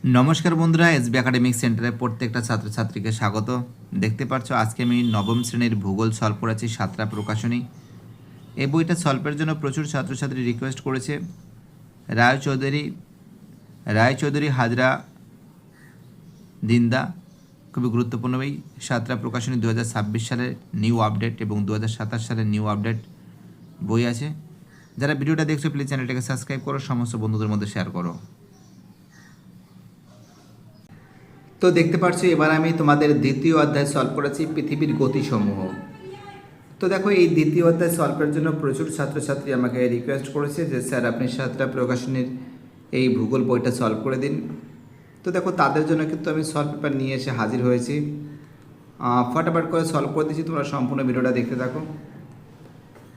নমস্কার বন্ধুরা, SB academic সেন্টারে প্রত্যেকটা ছাত্রছাত্রীকে স্বাগত। দেখতে পাচ্ছ আজকে আমি নবম শ্রেণীর ভূগোল সলভ করেছি সাতরা প্রকাশনী। এই বইটা সলভের জন্য প্রচুর ছাত্রছাত্রী রিকোয়েস্ট করেছে। রায়চৌধুরী হাজরা দিন্দা, খুবই গুরুত্বপূর্ণ বই। সাতরা প্রকাশনী 2026 সালের নিউ আপডেট এবং 2027 সালের নিউ আপডেট বই আছে। যারা ভিডিওটা দেখছো প্লিজ চ্যানেলটাকে সাবস্ক্রাইব করো, সমস্ত বন্ধুদের মধ্যে শেয়ার করো। তো দেখতে পাচ্ছ এবার আমি তোমাদের দ্বিতীয় অধ্যায় সলভ করেছি পৃথিবীর গতিসমূহ। তো দেখো এই দ্বিতীয় অধ্যায় সলভের জন্য প্রচুর ছাত্রছাত্রী আমাকে রিকোয়েস্ট করেছে যে স্যার আপনি সাতটা প্রকাশনীর এই ভূগোল বইটা সলভ করে দিন। তো দেখো তাদের জন্য কিন্তু আমি সলভ পেপার নিয়ে এসে হাজির হয়েছি। ফটাফট করে সলভ করে দিচ্ছি, তোমরা সম্পূর্ণ ভিডিওটা দেখতে থাকো।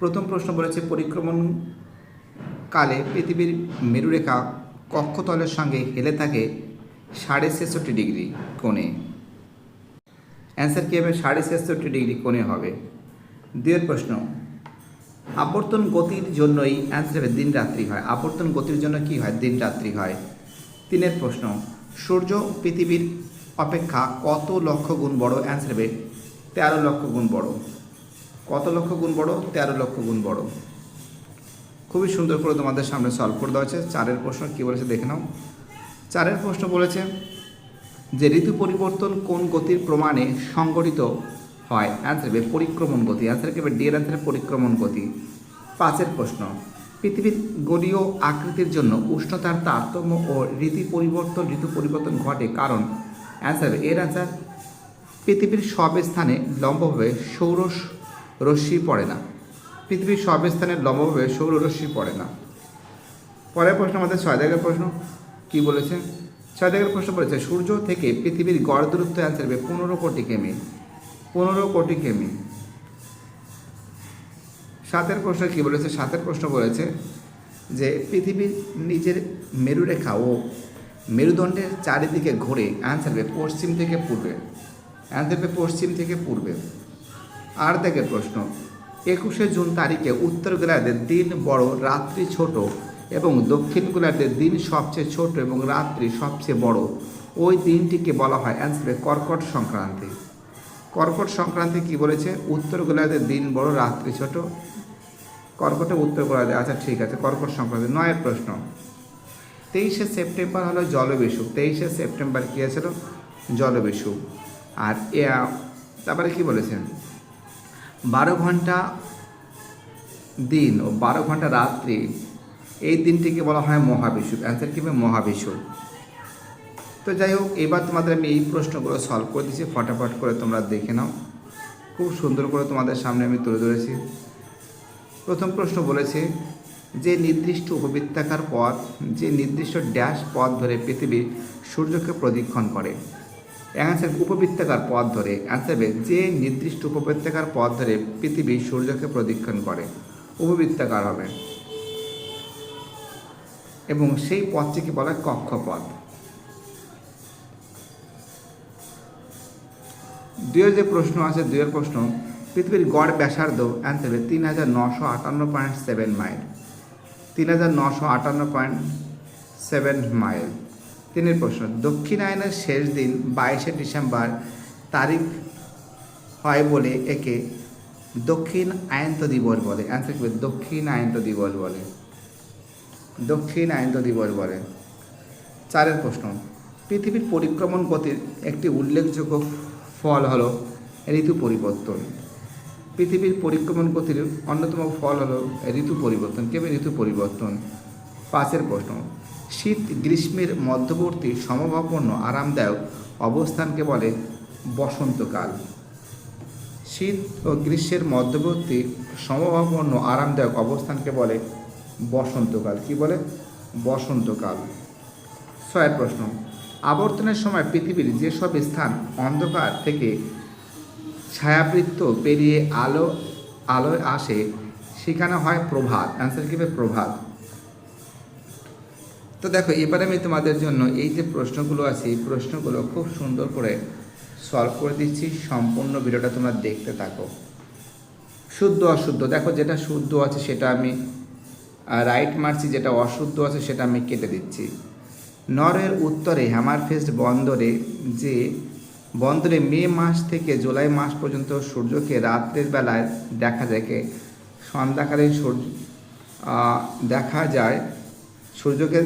প্রথম প্রশ্ন বলেছে পরিক্রমণ কালে পৃথিবীর মেরুরেখা কক্ষতলের সঙ্গে হেলে থাকে 66.5 ডিগ্রি কোণে। অ্যান্সার কী হবে? 66.5 ডিগ্রি কোণে হবে। দ্বিতীয় প্রশ্ন, আবর্তন গতির জন্যই অ্যান্সার হবে দিন রাত্রি হয়। আবর্তন গতির জন্য কি হয়? দিন রাত্রি হয়। তিনের প্রশ্ন, সূর্য পৃথিবীর অপেক্ষা কত লক্ষ গুণ বড়? অ্যান্সার হবে 13 লক্ষ গুণ বড়। কত লক্ষ গুণ বড়? 13 লক্ষ গুণ বড়। খুবই সুন্দর করে তোমাদের সামনে সলভ করে দেওয়া হয়েছে। চারের প্রশ্ন কী বলেছে দেখে নাও। চারের প্রশ্ন বলেছে যে ঋতু পরিবর্তন কোন গতির প্রমাণে সংঘটিত হয়? অ্যান্সার হবে পরিক্রমণ গতি। অ্যান্সার কি হবে? ডি এর অ্যান্সার পরিক্রমণ গতি। পাঁচের প্রশ্ন, পৃথিবীর গোলীয় আকৃতির জন্য উষ্ণতার তারতম্য ও ঋতু পরিবর্তন ঘটে কারণ? অ্যান্সার হবে এর অ্যান্সার পৃথিবীর সব স্থানে লম্বভাবে সৌর রশ্মি পড়ে না। পৃথিবীর সব স্থানে লম্বভাবে সৌর রশ্মি পড়ে না। পরের প্রশ্ন আমাদের 6 দাগের প্রশ্ন কি বলেছে? 6 দাগের প্রশ্ন বলেছে সূর্য থেকে পৃথিবীর গড় দূরত্ব অ্যান্সার হবে 15 কোটি কিমি। 15 কোটি কিমি। 7এর প্রশ্ন কি বলেছে? 7এর প্রশ্ন বলেছে যে পৃথিবীর নিজের মেরুরেখা ও মেরুদণ্ডের চারিদিকে ঘুরে। অ্যান্সার হবে পশ্চিম থেকে পূর্বে। অ্যান্সার হবে পশ্চিম থেকে পূর্বে। 8 দাগের প্রশ্ন, 21শে জুন তারিখে উত্তর গোলার্ধের দিন বড়, রাত্রি ছোট এবং দক্ষিণ গোলার্ধের দিন সবচেয়ে ছোট এবং রাত্রি সবচেয়ে বড়, ওই দিনটিকে বলা হয়? অ্যান্সার হবে কর্কট সংক্রান্তি। কর্কট সংক্রান্তি কি বলেছে? উত্তর গোলার্ধের দিন বড়, রাত্রি ছোট। কর্কটে উত্তর গোলার্ধে, আচ্ছা ঠিক আছে, কর্কট সংক্রান্তি। 9এর প্রশ্ন, 23শে সেপ্টেম্বর হলো জলবিষুব। 23শে সেপ্টেম্বর কী আছে? জলবিষুব। আর তারপরে কি বলেছেন? 12 ঘন্টা দিন ও 12 ঘন্টা রাত্রি, এই দিনটিকে বলা হয় মহাবিষুব। অ্যান্সার কী হবে? মহাবিষুব। তো যাই হোক, এবার তোমাদের আমি এই প্রশ্নগুলো সলভ করে দিচ্ছি, ফটাফট করে তোমরা দেখে নাও। খুব সুন্দর করে তোমাদের সামনে আমি তুলে ধরেছি। প্রথম প্রশ্ন বলেছে যে নির্দিষ্ট উপবৃত্তাকার পথ, যে নির্দিষ্ট ড্যাশ পথ ধরে পৃথিবী সূর্যকে প্রদক্ষিণ করে। অ্যান্সার উপবৃত্তাকার পথ ধরে। অ্যান্সার হবে যে নির্দিষ্ট উপবৃত্তাকার পথ ধরে পৃথিবী সূর্যকে প্রদক্ষিণ করে, উপবৃত্তাকার হবে এবং সেই পথটিকে বলা হয় কক্ষপথ। 2 যে প্রশ্ন আছে, 2 প্রশ্ন, পৃথিবীর গড় ব্যাসার্ধ। অ্যান্সার হবে 3958.7 মাইল। 3958.7 মাইল। 3 প্রশ্ন, দক্ষিণায়নের শেষ দিন 22শে ডিসেম্বর তারিখ হয় বলে একে দক্ষিণ আয়ন্ত দিবস বলে। অ্যান্সার কি? দক্ষিণ আয়ন্ত দিবস বলে। দক্ষিণ আয়ন্ত দিবস বলে। 4 প্রশ্ন, পৃথিবীর পরিক্রমণ গতির একটি উল্লেখযোগ্য ফল হলো ঋতু পরিবর্তন। পৃথিবীর পরিক্রমণ গতির অন্যতম ফল হলো ঋতু পরিবর্তন। কেবল ঋতু পরিবর্তন। 5 প্রশ্ন, শীত গ্রীষ্মের মধ্যবর্তী সমভাবাপন্ন আরামদায়ক অবস্থানকে বলে বসন্তকাল। শীত ও গ্রীষ্মের মধ্যবর্তী সমভাবাপন্ন আরামদায়ক অবস্থানকে বলে বসন্তকাল। কি বলে? বসন্তকাল। 6 প্রশ্ন, আবর্তনের সময় পৃথিবীর যেসব স্থান অন্ধকার থেকে ছায়াবৃত্ত পেরিয়ে আলোয় আসে সেখানে হয় প্রভাত। অ্যান্সার কী হবে? প্রভাত। তো দেখো এবারে আমি তোমাদের জন্য এই যে প্রশ্নগুলো আছে এই প্রশ্নগুলো খুব সুন্দর করে সলভ করে দিচ্ছি। সম্পূর্ণ ভিডিওটা তোমরা দেখতে থাকো। শুদ্ধ অশুদ্ধ, দেখো যেটা শুদ্ধ আছে সেটা আমি রাইট মারছি, যেটা অশুদ্ধ আছে সেটা আমি কেটে দিচ্ছি। নরওয়ের উত্তরে হ্যামারফেস্ট বন্দরে মে মাস থেকে জুলাই মাস পর্যন্ত সূর্যকে রাত্রের বেলায় দেখা যায় সন্ধ্যাকালীন দেখা যায় সূর্যকে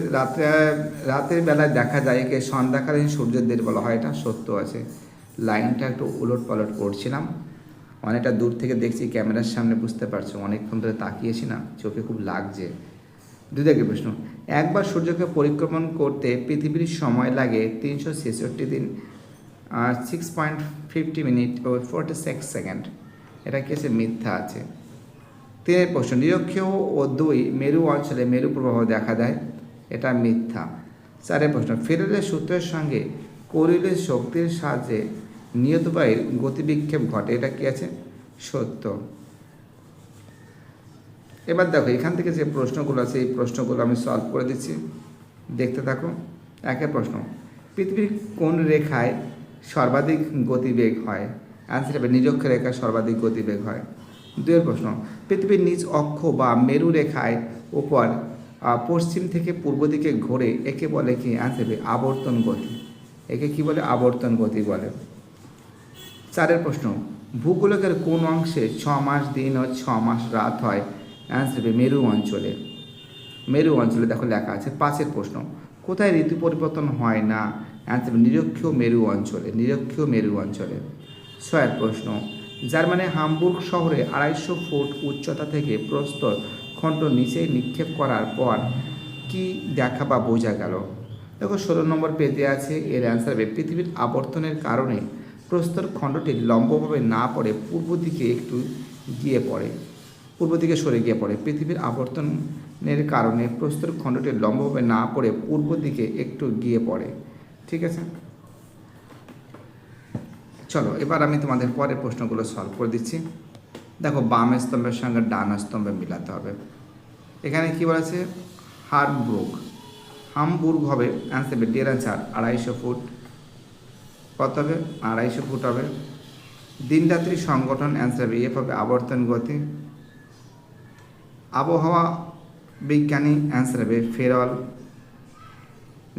রাতের বেলায় দেখা যায় একে সন্ধ্যাকালীন সূর্যদের বলা হয়। এটা সত্য আছে। লাইনটা একটু উলট পালট করছিলাম, অনেকটা দূর থেকে দেখছি, ক্যামেরার সামনে বুঝতে পারছো অনেকক্ষণ ধরে তাকিয়েছি না, চোখে খুব লাগছে। দুই দিকে প্রশ্ন, একবার সূর্যকে পরিক্রমণ করতে পৃথিবীর সময় লাগে 366 দিন 6.50 মিনিট ও 46 সেকেন্ড। এটা কি আছে? মিথ্যা আছে। 3 প্রশ্ন, নিরক্ষীয় ও 2 মেরু অঞ্চলে মেরু প্রবাহ দেখা দেয়। এটা মিথ্যা। 4 প্রশ্ন, ফেরারের সূত্রের সঙ্গে কোরিলের শক্তির সাহায্যে নিয়ত বায়ুর গতিবিক্ষেপ ঘটে। এটা কি আছে? সত্য। এবার দেখো এখান থেকে যে প্রশ্নগুলো আছে এই প্রশ্নগুলো আমি সলভ করে দিচ্ছি, দেখতে থাকো। 1 প্রশ্ন, পৃথিবীর কোন রেখায় সর্বাধিক গতিবেগ হয়? অ্যান্সার হবে নিরক্ষ রেখায় সর্বাধিক গতিবেগ হয়। 2 প্রশ্ন, পৃথিবীর নিজ অক্ষ বা মেরু রেখায় উপর পশ্চিম থেকে পূর্ব দিকে ঘোরে, একে বলে কি? অ্যান্সার হবে আবর্তন গতি। একে কি বলে? আবর্তন গতি বলে। 4 প্রশ্ন, ভূগোলকের কোন অংশে 6 মাস দিন ও 6 মাস রাত হয়? অ্যান্সার হবে মেরু অঞ্চলে। মেরু অঞ্চলে দেখো লেখা আছে। 5 প্রশ্ন, কোথায় ঋতু পরিবর্তন হয় না? অ্যান্সার হবে নিরক্ষীয় মেরু অঞ্চলে। নিরক্ষীয় মেরু অঞ্চলে। 6 প্রশ্ন, জার্মানির হামবুর্গ শহরে 250 ফুট উচ্চতা থেকে প্রস্তর খণ্ড নিচে নিক্ষেপ করার পর কি দেখা বা বোঝা গেল? দেখো 16 নম্বর পেজে আছে। এর অ্যান্সার হবে পৃথিবীর আবর্তনের কারণে প্রস্তর খণ্ডটি লম্বভাবে না পড়ে পূর্ব দিকে একটু গিয়ে পড়ে, পূর্ব দিকে সরে গিয়ে পড়ে। পৃথিবীর আবর্তনের কারণে প্রস্তর খণ্ডটি লম্বভাবে না পড়ে পূর্ব দিকে একটু গিয়ে পড়ে। ঠিক আছে, চলো এবার আমি তোমাদের পরের প্রশ্নগুলো সলভ করে দিচ্ছি। দেখো বাম স্তম্ভের সঙ্গে ডান স্তম্ভে মিলাতে হবে। এখানে কি বলেছে? হামবুর্গ হবে। অ্যান্সার হবে ডিয়ার অ্যান্সার 250 ফুট। কত হবে? 250 ফুট হবে। দিনরাত্রি সংগঠন, অ্যান্সার হবে এফ হবে আবর্তন গতি। আবহাওয়া বিজ্ঞানী, অ্যান্সার হবে ফেরল।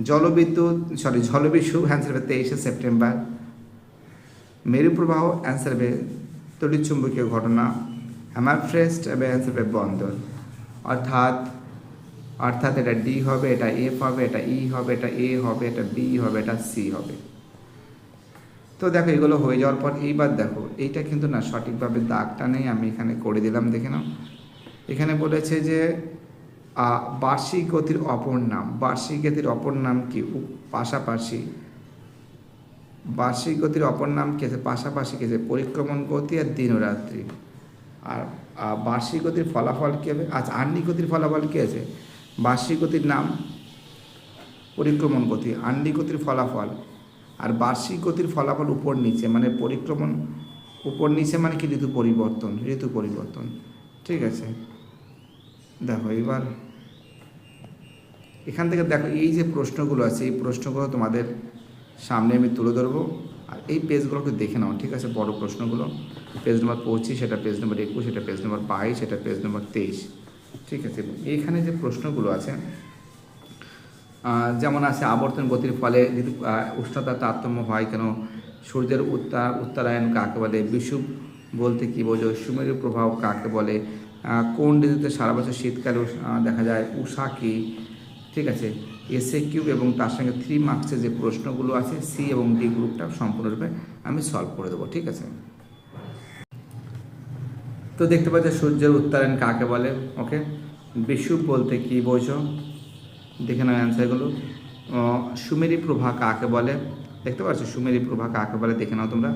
জলবিষু, অ্যান্সার হবে 23 সেপ্টেম্বর। মেরু প্রবাহ, অ্যান্সার হবে তড়িৎচুম্বকীয় ঘটনা। হ্যামারফেস্ট হবে, অ্যান্সার হবে বন্দর। অর্থাৎ এটা ডি হবে, এটা এফ হবে, এটা ই হবে, এটা এ হবে, এটা বি হবে, এটা সি হবে। তো দেখো এগুলো হয়ে যাওয়ার পর এইবার দেখো এইটা কিন্তু না সঠিকভাবে দাগটা নেই, আমি এখানে করে দিলাম, দেখে নাও। এখানে বলেছে যে বার্ষিক গতির অপর নাম। বার্ষিক গতির অপর নাম কি? পাশাপাশি। বার্ষিক গতির অপর নাম কি আছে? পাশাপাশি কি আছে? পরিক্রমণ গতি আর দিন ও রাত্রি। আর বার্ষিক গতির ফলাফল কী হবে? আচ্ছা, আহ্নিক গতির ফলাফল কী আছে? বার্ষিক গতির নাম পরিক্রমণ গতি, আহ্নিক গতির ফলাফল। আর বার্ষিক গতির ফলাফল উপর নিচে, মানে পরিক্রমণ উপর নিচে মানে কি? ঋতু পরিবর্তন। ঠিক আছে, দেখো এবার এখান থেকে দেখো এই যে প্রশ্নগুলো আছে এই প্রশ্নগুলো তোমাদের সামনে আমি তুলে ধরবো। আর এই পেজগুলো একটু দেখে নাও, ঠিক আছে? বড় প্রশ্নগুলো পেজ নম্বর 25, এটা পেজ নম্বর 21, এটা পেজ নম্বর 22, এটা পেজ নম্বর 23। ঠিক আছে, এইখানে যে প্রশ্নগুলো আছে যেমন আছে আবর্তন গতির ফলে উষ্ণতার তারতম্য হয় কেন? সূর্যের উত্তরায়ণ কাকে বলে? বিষুব বলতে কী বোঝো? সুমেরু প্রভাব কাকে বলে? কোন ঋতুতে সারা বছর শীতকালে দেখা যায়? উষা কি? ঠিক আছে, এসএ কিউব এবং তার সঙ্গে 3 মার্কসের যে প্রশ্নগুলো আছে সি এবং ডি গ্রুপটা সম্পূর্ণরূপে আমি সলভ করে দেবো। ঠিক আছে, তো দেখতে পাচ্ছ সূর্যের উত্তরায়ণ কাকে বলে? ওকে, বিষুব বলতে কী বোঝো? দেখে নাও অ্যান্সারগুলো। সুমেরু প্রভা কাকে বলে? দেখতে পাচ্ছ সুমেরু প্রভা কাকে বলে, দেখে নাও তোমরা।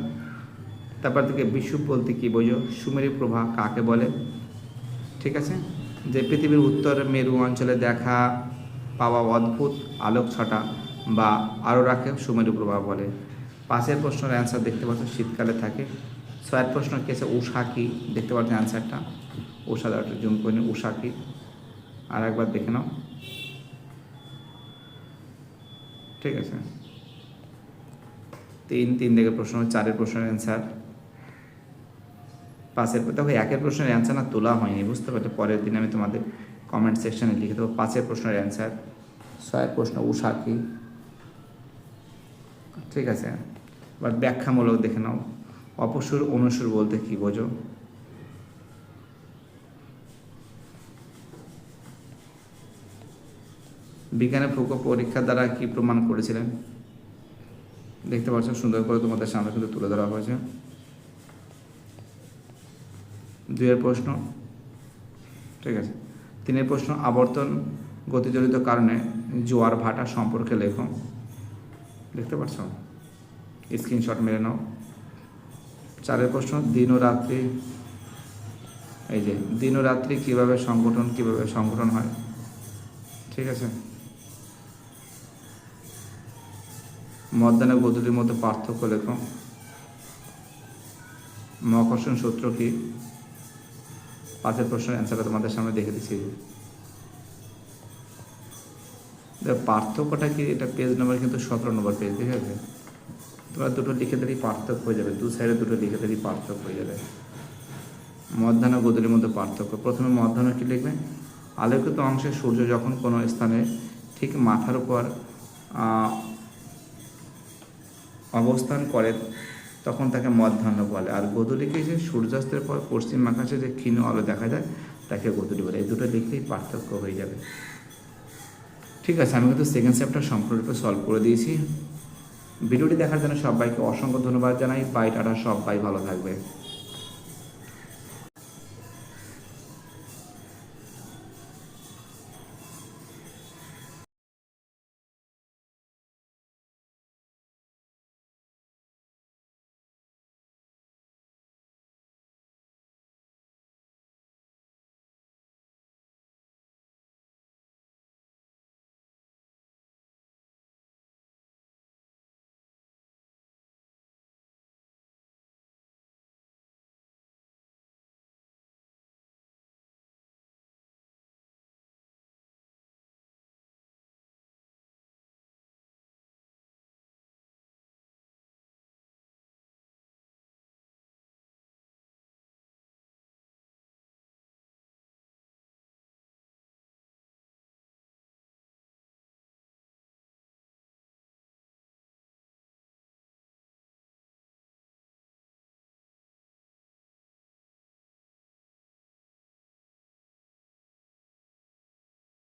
তারপর থেকে বিষুব বলতে কী বোঝো? সুমেরু প্রভা কাকে বলে? ঠিক আছে, যে পৃথিবীর উত্তর মেরু অঞ্চলে দেখা পাওয়া অদ্ভুত আলোক ছটা বা আরোরাকে সুমেরু প্রভা বলে। 5 প্রশ্নের অ্যান্সার দেখতে পাচ্ছ শীতকালে থাকে। 6 প্রশ্ন কি আছে? উষা কি? দেখতে পাচ্ছ অ্যান্সারটা। উষা একটা জুম করে নিই, উষা কি আর একবার দেখে নাও। ঠিক আছে, 3 থেকে প্রশ্ন, 4 প্রশ্নের অ্যান্সার। 5 দেখো 1 প্রশ্নের অ্যান্সার না তোলা হয়নি, বুঝতে পারছো? পরের দিন আমি তোমাদের কমেন্ট সেকশনে লিখে দেবো 5 প্রশ্নের অ্যান্সার। ছয়ের প্রশ্ন উষা কি? ঠিক আছে, এবার ব্যাখ্যামূলক দেখে নাও। অপসুর অনুসুর বলতে কি বোঝো? বিজ্ঞানে ফুকো পরীক্ষা দ্বারা কি প্রমাণ করেছিলেন? দেখতে পাচ্ছ সুন্দর করে তোমাদের সামনে কিন্তু তুলে ধরা হয়েছে। 2 প্রশ্ন, ঠিক আছে। 3 প্রশ্ন, আবর্তন গতিজনিত কারণে জোয়ার ভাটা সম্পর্কে লেখো। দেখতে পাচ্ছ, স্ক্রিনশট মেরে নাও। 4 প্রশ্ন, দিন ও রাত্রি, এই যে দিন ও রাত্রি কিভাবে সংগঠন হয়, ঠিক আছে। মধ্যাহ্ন গতির মধ্যে পার্থক্য লেখো। মহাকর্ষণ সূত্র কি? 5 প্রশ্নের অ্যান্সারটা তোমাদের সামনে দেখে দিচ্ছি। পার্থক্যটা কি, এটা পেজ নাম্বার কিন্তু 17 নম্বর পেজ, ঠিক আছে। তোমরা দুটো লিখে দিলেই পার্থক্য হয়ে যাবে, 2 সাইডে দুটো লিখে দিলেই পার্থক্য হয়ে যাবে। মধ্যাহ্ন গতির মধ্যে পার্থক্য, প্রথমে মধ্যাহ্ন কি লিখবে? আলোকিত অংশে সূর্য যখন কোনো স্থানে ঠিক মাথার উপর অবস্থান করে তখন তাকে মধ্যাহ্ন বলে। আর গোধূলিকে যে সূর্যাস্তের পর পশ্চিম আকাশে যে ক্ষীণ আলো দেখা যায় তাকে গোধূলি বলে। এই দুটো লিখলেই পার্থক্য হয়ে যাবে, ঠিক আছে। আমি কিন্তু সেকেন্ড চ্যাপ্টার সম্পূর্ণরূপে সলভ করে দিয়েছি। ভিডিওটি দেখার জন্য সবাইকে অসংখ্য ধন্যবাদ জানাই। বাই, টাটা, সবাই ভালো থাকবে।